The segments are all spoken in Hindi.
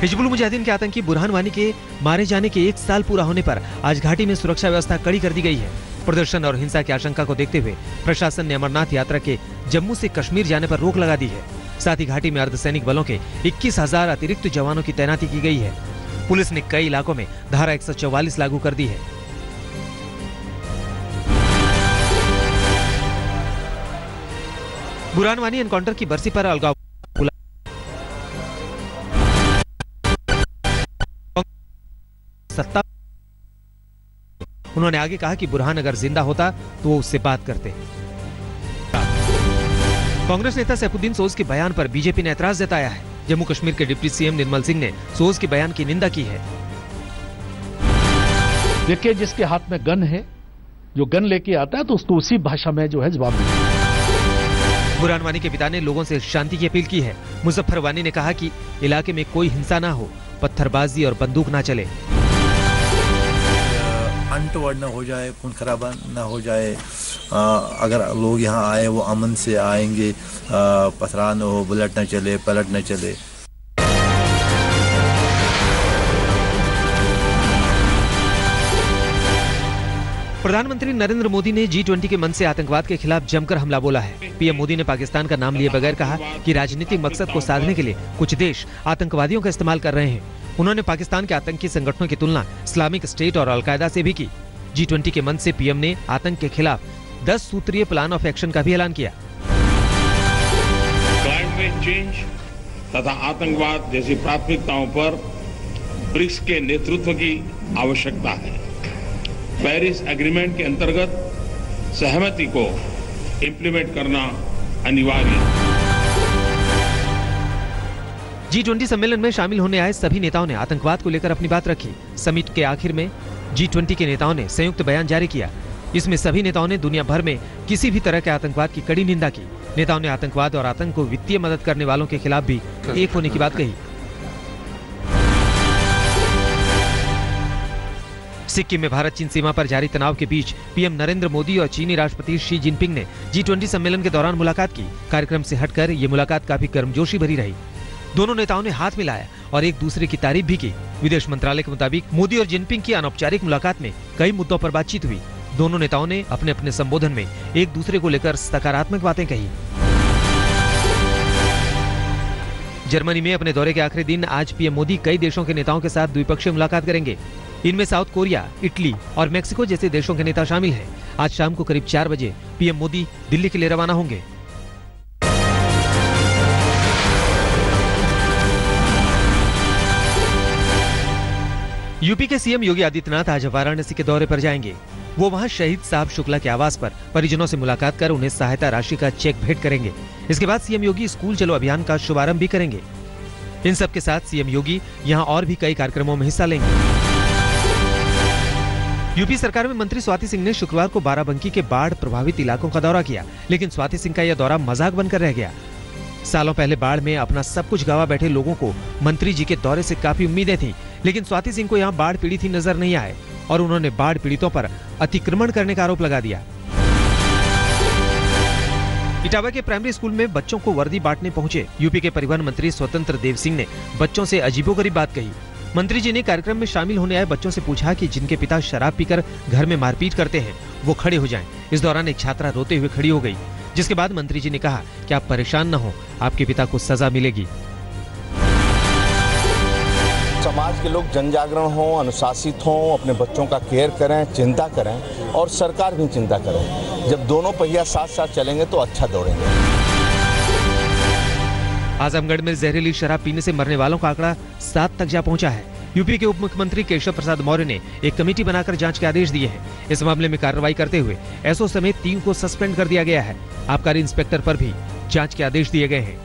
हिजबुल मुजाहिदीन के आतंकी बुरहान वानी के मारे जाने के 1 साल पूरा होने पर आज घाटी में सुरक्षा व्यवस्था कड़ी कर दी गई है। प्रदर्शन और हिंसा की आशंका को देखते हुए प्रशासन ने अमरनाथ यात्रा के जम्मू से कश्मीर जाने पर रोक लगा दी है। साथ ही घाटी में अर्धसैनिक बलों के 21,000 अतिरिक्त जवानों की तैनाती की गई है। पुलिस ने कई इलाकों में धारा 144 लागू कर दी है। बुरहान वानी एनकाउंटर की बरसी पर अलगाव सत्ता। उन्होंने आगे कहा कि बुरहान अगर जिंदा होता तो वो उससे बात करते। कांग्रेस नेता सैफुद्दीन सोज के बयान पर बीजेपी ने ऐतराज जताया है। जम्मू कश्मीर के डिप्टी सीएम निर्मल सिंह ने सोज के बयान की निंदा की है। देखिए, जिसके हाथ में गन है, जो गन लेके आता है तो उसको उसी भाषा में जो है जवाब देना। बुरहान वानी के पिता ने लोगों से शांति की अपील की है। मुजफ्फर वानी ने कहा कि इलाके में कोई हिंसा ना हो, पत्थरबाजी और बंदूक ना चले, अंतवर्ड न हो जाए, खून खराबा न हो जाए। अगर लोग यहाँ आए वो अमन से आएंगे, पथरा न हो, बुलेट न चले, पलट न चले। प्रधानमंत्री नरेंद्र मोदी ने G20 के मंच से आतंकवाद के खिलाफ जमकर हमला बोला है। पीएम मोदी ने पाकिस्तान का नाम लिए बगैर कहा कि राजनीतिक मकसद को साधने के लिए कुछ देश आतंकवादियों का इस्तेमाल कर रहे हैं। उन्होंने पाकिस्तान के आतंकी संगठनों की तुलना इस्लामिक स्टेट और अलकायदा से भी की। G20 के मंच से पीएम ने आतंक के खिलाफ 10 सूत्रीय प्लान ऑफ एक्शन का भी ऐलान किया। क्लाइमेट चेंज तथा आतंकवाद जैसी प्राथमिकताओं पर ब्रिक्स के नेतृत्व की आवश्यकता है। पेरिस एग्रीमेंट के अंतर्गत सहमति को इंप्लीमेंट करना अनिवार्य है। G20 सम्मेलन में शामिल होने आए सभी नेताओं ने आतंकवाद को लेकर अपनी बात रखी। समिट के आखिर में G20 के नेताओं ने संयुक्त बयान जारी किया। इसमें सभी नेताओं ने दुनिया भर में किसी भी तरह के आतंकवाद की कड़ी निंदा की। नेताओं ने आतंकवाद और आतंक को वित्तीय मदद करने वालों के खिलाफ भी एक होने की बात कही। सिक्किम में भारत चीन सीमा पर जारी तनाव के बीच पीएम नरेंद्र मोदी और चीनी राष्ट्रपति शी जिनपिंग ने G20 सम्मेलन के दौरान मुलाकात की। कार्यक्रम से हटकर ये मुलाकात काफी गर्मजोशी भरी रही। दोनों नेताओं ने हाथ मिलाया और एक दूसरे की तारीफ भी की। विदेश मंत्रालय के मुताबिक मोदी और जिनपिंग की अनौपचारिक मुलाकात में कई मुद्दों पर बातचीत हुई। दोनों नेताओं ने अपने अपने संबोधन में एक दूसरे को लेकर सकारात्मक बातें कही। जर्मनी में अपने दौरे के आखिरी दिन आज पीएम मोदी कई देशों के नेताओं के साथ द्विपक्षीय मुलाकात करेंगे। इनमें साउथ कोरिया, इटली और मेक्सिको जैसे देशों के नेता शामिल हैं। आज शाम को करीब 4 बजे पीएम मोदी दिल्ली के लिए रवाना होंगे। यूपी के सीएम योगी आदित्यनाथ आज वाराणसी के दौरे पर जाएंगे। वो वहां शहीद साहब शुक्ला के आवास पर परिजनों से मुलाकात कर उन्हें सहायता राशि का चेक भेंट करेंगे। इसके बाद सीएम योगी स्कूल चलो अभियान का शुभारंभ भी करेंगे। इन सब के साथ सीएम योगी यहां और भी कई कार्यक्रमों में हिस्सा लेंगे। यूपी सरकार में मंत्री स्वाति सिंह ने शुक्रवार को बाराबंकी के बाढ़ प्रभावित इलाकों का दौरा किया, लेकिन स्वाति सिंह का यह दौरा मजाक बनकर रह गया। सालों पहले बाढ़ में अपना सब कुछ गंवा बैठे लोगों को मंत्री जी के दौरे से काफी उम्मीदें थीं, लेकिन स्वाति सिंह को यहाँ बाढ़ पीड़ित ही नजर नहीं आए और उन्होंने बाढ़ पीड़ितों पर अतिक्रमण करने का आरोप लगा दिया। इटावा के प्राइमरी स्कूल में बच्चों को वर्दी बांटने पहुंचे यूपी के परिवहन मंत्री स्वतंत्र देव सिंह ने बच्चों से अजीबोगरीब बात कही। मंत्री जी ने कार्यक्रम में शामिल होने आए बच्चों से पूछा कि जिनके पिता शराब पीकर घर में मारपीट करते हैं वो खड़े हो जाएं। इस दौरान एक छात्रा रोते हुए खड़ी हो गई, जिसके बाद मंत्री जी ने कहा कि आप परेशान न हो, आपके पिता को सजा मिलेगी। समाज के लोग जन जागरण हो, अनुशासित हो, अपने बच्चों का केयर करें, चिंता करें और सरकार भी चिंता करे। जब दोनों पहिया साथ साथ चलेंगे तो अच्छा दौड़ेंगे। आजमगढ़ में जहरीली शराब पीने से मरने वालों का आंकड़ा 7 तक जा पहुंचा है। यूपी के उप मुख्यमंत्री केशव प्रसाद मौर्य ने एक कमेटी बनाकर जांच के आदेश दिए हैं। इस मामले में कार्रवाई करते हुए एसओ समेत 3 को सस्पेंड कर दिया गया है। आबकारी इंस्पेक्टर पर भी जांच के आदेश दिए गए हैं।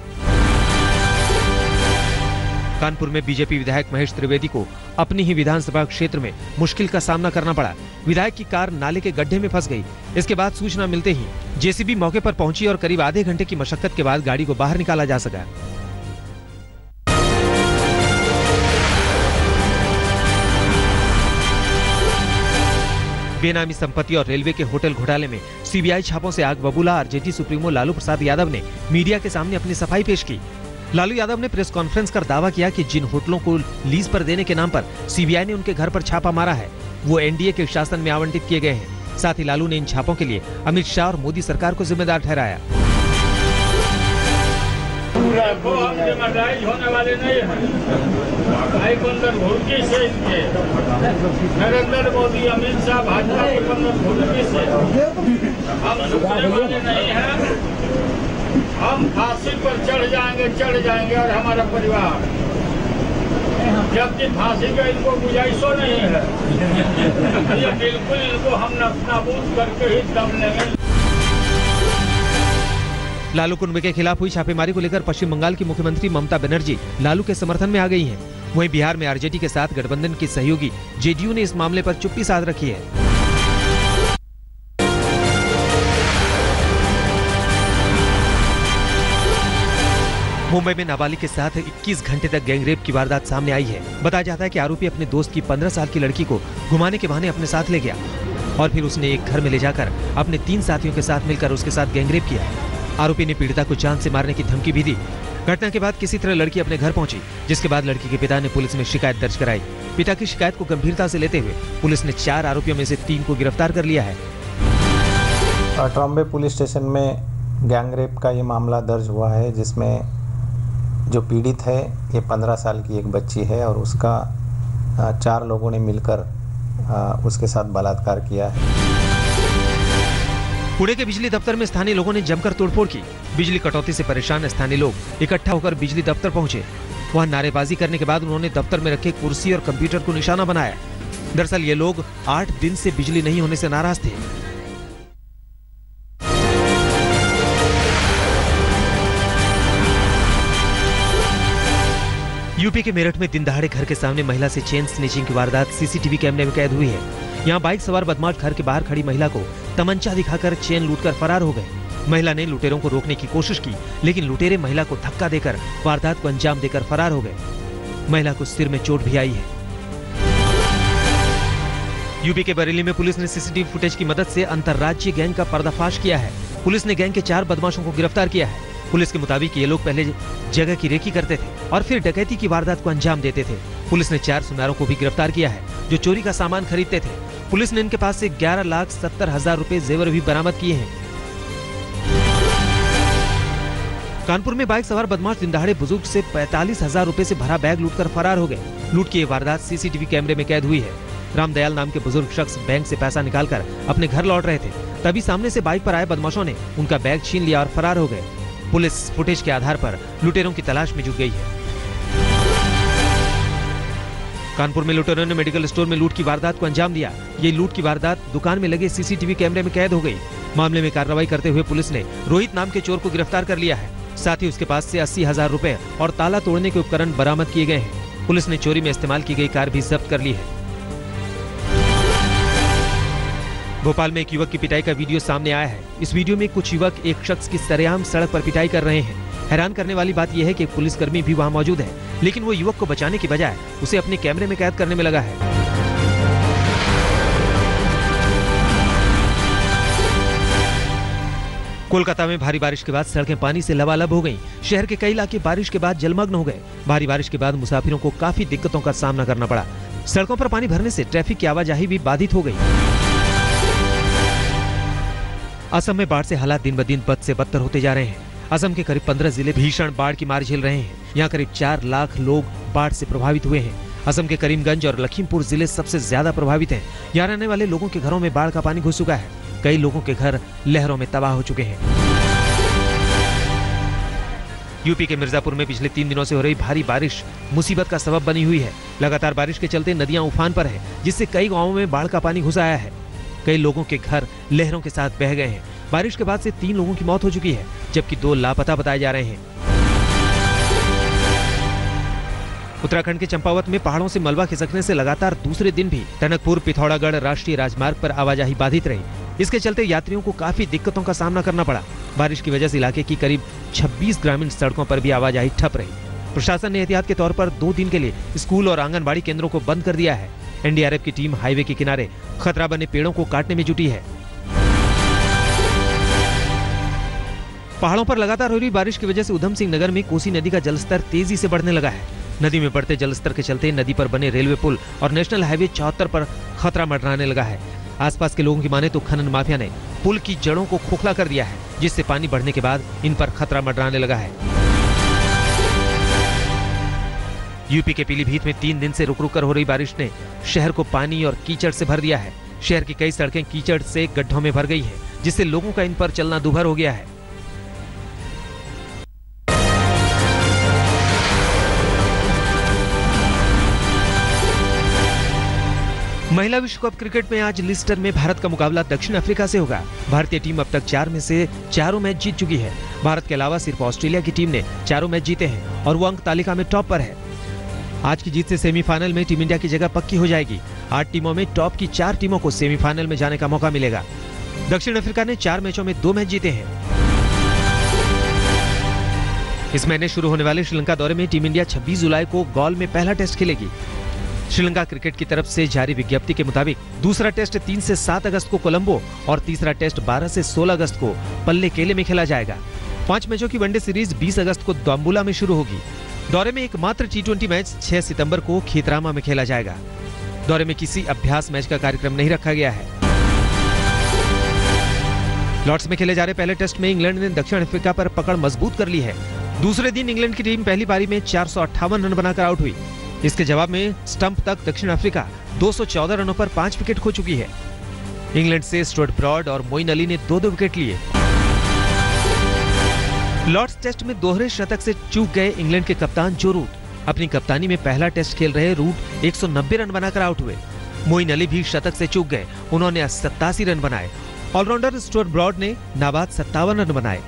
कानपुर में बीजेपी विधायक महेश त्रिवेदी को अपनी ही विधानसभा क्षेत्र में मुश्किल का सामना करना पड़ा। विधायक की कार नाले के गड्ढे में फंस गई। इसके बाद सूचना मिलते ही जेसीबी मौके पर पहुंची और करीब आधे घंटे की मशक्कत के बाद गाड़ी को बाहर निकाला जा सका। बेनामी संपत्ति और रेलवे के होटल घोटाले में सीबीआई छापों से आग बबूला आरजेडी सुप्रीमो लालू प्रसाद यादव ने मीडिया के सामने अपनी सफाई पेश की। लालू यादव ने प्रेस कॉन्फ्रेंस कर दावा किया कि जिन होटलों को लीज पर देने के नाम पर सीबीआई ने उनके घर पर छापा मारा है वो एनडीए के शासन में आवंटित किए गए हैं। साथ ही लालू ने इन छापों के लिए अमित शाह और मोदी सरकार को जिम्मेदार ठहराया। होने वाले नहीं है। से नरेंद्र मोदी, अमित शाह, भाजपा के से हम रुकने वाले नहीं हैं। हम फांसी पर चढ़ जाएंगे और हमारा परिवार, जबकि फांसी का इनको गुंजाइशों नहीं है। ये बिल्कुल इनको हम नाबूद करके ही दम लेंगे। लालू कुनबे के खिलाफ हुई छापेमारी को लेकर पश्चिम बंगाल की मुख्यमंत्री ममता बनर्जी लालू के समर्थन में आ गई हैं। वहीं बिहार में आरजेडी के साथ गठबंधन की सहयोगी जेडीयू ने इस मामले पर चुप्पी साध रखी है। मुंबई में नाबालिग के साथ 21 घंटे तक गैंगरेप की वारदात सामने आई है। बताया जाता है कि आरोपी अपने दोस्त की 15 साल की लड़की को घुमाने के बहाने अपने साथ ले गया और फिर उसने एक घर में ले जाकर अपने 3 साथियों के साथ मिलकर उसके साथ गैंगरेप किया। आरोपी ने पीड़िता को जान से मारने की धमकी भी दी। घटना के बाद किसी तरह लड़की अपने घर पहुंची, जिसके बाद लड़की के पिता ने पुलिस में शिकायत दर्ज कराई। पिता की शिकायत को गंभीरता से लेते हुए पुलिस ने 4 आरोपियों में से 3 को गिरफ्तार कर लिया है। ट्रॉम्बे पुलिस स्टेशन में गैंगरेप का ये मामला दर्ज हुआ है, जिसमें जो पीड़ित है ये 15 साल की एक बच्ची है और उसका 4 लोगों ने मिलकर उसके साथ बलात्कार किया है। पुणे के बिजली दफ्तर में स्थानीय लोगों ने जमकर तोड़फोड़ की। बिजली कटौती से परेशान स्थानीय लोग इकट्ठा होकर बिजली दफ्तर पहुंचे। वहां नारेबाजी करने के बाद उन्होंने दफ्तर में रखे कुर्सी और कंप्यूटर को निशाना बनाया। दरअसल ये लोग 8 दिन से बिजली नहीं होने से नाराज थे। यूपी के मेरठ में दिन दहाड़े घर के सामने महिला से चेन स्नेचिंग की वारदात सीसीटीवी कैमरे में कैद हुई है। यहाँ बाइक सवार बदमाश घर के बाहर खड़ी महिला को तमंचा दिखाकर चेन लूटकर फरार हो गए। महिला ने लुटेरों को रोकने की कोशिश की, लेकिन लुटेरे महिला को धक्का देकर वारदात को अंजाम देकर फरार हो गए। महिला को सिर में चोट भी आई है। यूपी के बरेली में पुलिस ने सीसीटीवी फुटेज की मदद से अंतर्राज्यीय गैंग का पर्दाफाश किया है। पुलिस ने गैंग के 4 बदमाशों को गिरफ्तार किया है। पुलिस के मुताबिक ये लोग पहले जगह की रेकी करते थे और फिर डकैती की वारदात को अंजाम देते थे। पुलिस ने 4 सुनारों को भी गिरफ्तार किया है, जो चोरी का सामान खरीदते थे। पुलिस ने इनके पास से 11,70,000 रुपए जेवर भी बरामद किए हैं। कानपुर में बाइक सवार बदमाश दिनदहाड़े बुजुर्ग से 45,000 रुपए से भरा बैग लूटकर फरार हो गए। लूट की ये वारदात सीसीटीवी कैमरे में कैद हुई है। रामदयाल नाम के बुजुर्ग शख्स बैंक से पैसा निकालकर अपने घर लौट रहे थे, तभी सामने से बाइक पर आए बदमाशों ने उनका बैग छीन लिया और फरार हो गए। पुलिस फुटेज के आधार पर लुटेरों की तलाश में जुट गई है। कानपुर में लुटेरों ने मेडिकल स्टोर में लूट की वारदात को अंजाम दिया। ये लूट की वारदात दुकान में लगे सीसीटीवी कैमरे में कैद हो गई। मामले में कार्रवाई करते हुए पुलिस ने रोहित नाम के चोर को गिरफ्तार कर लिया है। साथ ही उसके पास से 80,000 रुपए और ताला तोड़ने के उपकरण बरामद किए गए हैं। पुलिस ने चोरी में इस्तेमाल की गई कार भी जब्त कर ली है। भोपाल में एक युवक की पिटाई का वीडियो सामने आया है। इस वीडियो में कुछ युवक एक शख्स की सरेआम सड़क पर पिटाई कर रहे हैं। हैरान करने वाली बात यह है कि पुलिसकर्मी भी वहां मौजूद है, लेकिन वो युवक को बचाने की बजाय उसे अपने कैमरे में कैद करने में लगा है। कोलकाता में भारी बारिश के बाद सड़कें पानी से लबालब हो गईं। शहर के कई इलाके बारिश के बाद जलमग्न हो गए। भारी बारिश के बाद मुसाफिरों को काफी दिक्कतों का सामना करना पड़ा। सड़कों पर पानी भरने से ट्रैफिक की आवाजाही भी बाधित हो गई। असम में बाढ़ से हालात दिन ब दिन बद से बदतर होते जा रहे हैं। असम के करीब 15 जिले भीषण बाढ़ की मार झेल रहे हैं। यहाँ करीब 4 लाख लोग बाढ़ से प्रभावित हुए हैं। असम के करीमगंज और लखीमपुर जिले सबसे ज्यादा प्रभावित हैं। यहाँ रहने वाले लोगों के घरों में बाढ़ का पानी घुस चुका है। कई लोगों के घर लहरों में तबाह हो चुके हैं। यूपी के मिर्जापुर में पिछले 3 दिनों से हो रही भारी बारिश मुसीबत का सबब बनी हुई है। लगातार बारिश के चलते नदियां उफान पर हैं, जिससे कई गांवों में बाढ़ का पानी घुस आया है। कई लोगों के घर लहरों के साथ बह गए हैं। बारिश के बाद से 3 लोगों की मौत हो चुकी है, जबकि 2 लापता बताए जा रहे हैं। उत्तराखंड के चंपावत में पहाड़ों से मलबा खिसकने से लगातार दूसरे दिन भी टनकपुर पिथौरागढ़ राष्ट्रीय राजमार्ग पर आवाजाही बाधित रही। इसके चलते यात्रियों को काफी दिक्कतों का सामना करना पड़ा। बारिश की वजह से इलाके की करीब 26 ग्रामीण सड़कों पर भी आवाजाही ठप रही। प्रशासन ने एहतियात के तौर पर 2 दिन के लिए स्कूल और आंगनबाड़ी केंद्रों को बंद कर दिया है। एनडीआरएफ की टीम हाईवे के किनारे खतरा बने पेड़ों को काटने में जुटी है। पहाड़ों पर लगातार हो रही बारिश की वजह से उधम सिंह नगर में कोसी नदी का जलस्तर तेजी से बढ़ने लगा है। नदी में बढ़ते जलस्तर के चलते नदी पर बने रेलवे पुल और नेशनल हाईवे 74 पर खतरा मंडराने लगा है। आसपास के लोगों की माने तो खनन माफिया ने पुल की जड़ों को खोखला कर दिया है, जिससे पानी बढ़ने के बाद इन पर खतरा मंडराने लगा है। यूपी के पीलीभीत में 3 दिन से रुक रुक कर हो रही बारिश ने शहर को पानी और कीचड़ से भर दिया है। शहर की कई सड़कें कीचड़ से गड्ढों में भर गई है, जिससे लोगों का इन पर चलना दूभर हो गया है। महिला विश्व कप क्रिकेट में आज लिस्टर में भारत का मुकाबला दक्षिण अफ्रीका से होगा। भारतीय टीम अब तक 4 में से 4 मैच जीत चुकी है। भारत के अलावा सिर्फ ऑस्ट्रेलिया की टीम ने 4 मैच जीते हैं और वो अंक तालिका में टॉप पर है। आज की जीत से सेमीफाइनल में टीम इंडिया की जगह पक्की हो जाएगी। 8 टीमों में टॉप की 4 टीमों को सेमीफाइनल में जाने का मौका मिलेगा। दक्षिण अफ्रीका ने 4 मैचों में 2 मैच जीते हैं। इस महीने शुरू होने वाले श्रीलंका दौरे में टीम इंडिया 26 जुलाई को गॉल में पहला टेस्ट खेलेगी। श्रीलंका क्रिकेट की तरफ से जारी विज्ञप्ति के मुताबिक दूसरा टेस्ट 3 से 7 अगस्त को कोलंबो और तीसरा टेस्ट 12 से 16 अगस्त को पल्लेकेले में खेला जाएगा। 5 मैचों की वनडे सीरीज 20 अगस्त को दाम्बुला में शुरू होगी। दौरे में एकमात्र T20 मैच 6 सितंबर को खेतरामा में खेला जाएगा। दौरे में किसी अभ्यास मैच का कार्यक्रम नहीं रखा गया है। लॉर्ड्स में खेले जा रहे पहले टेस्ट में इंग्लैंड ने दक्षिण अफ्रीका पर पकड़ मजबूत कर ली है। दूसरे दिन इंग्लैंड की टीम पहली पारी में 458 रन बनाकर आउट हुई। इसके जवाब में स्टंप तक दक्षिण अफ्रीका 214 रनों पर 5 विकेट खो चुकी है। इंग्लैंड से स्टुअर्ट ब्रॉड और मोइन अली ने 2-2 विकेट लिए। लॉर्ड्स टेस्ट में दोहरे शतक से चूक गए इंग्लैंड के कप्तान जो रूट अपनी कप्तानी में पहला टेस्ट खेल रहे रूट 190 रन बनाकर आउट हुए। मोइन अली भी शतक से चूक गए, उन्होंने 87 रन बनाए। ऑलराउंडर स्टुअर्ट ब्रॉड ने नाबाद 57 रन बनाए।